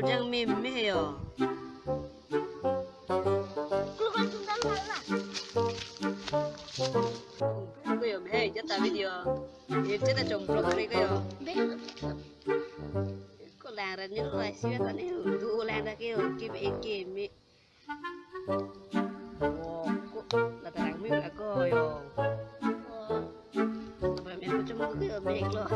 꼴장 맴매요. 그걸 준단 말라. 그거요 매 이겼다 video. 일제다 좀 블록거리고요. Cô làng ra những loài xuyên là nếu tu làng ra kêu kim em kim mi. Cô là thằng miêu là cô yo. Và mình có trong cái miệng luôn.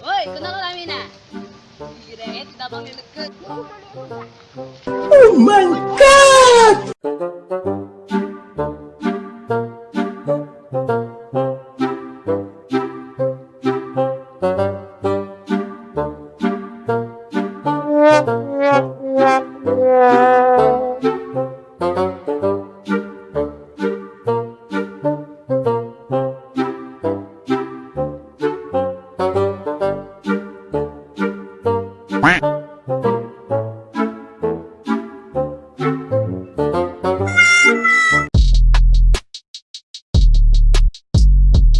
Oi, kenal namin na. Direct tabang nilagat. Oh my god! Yeah.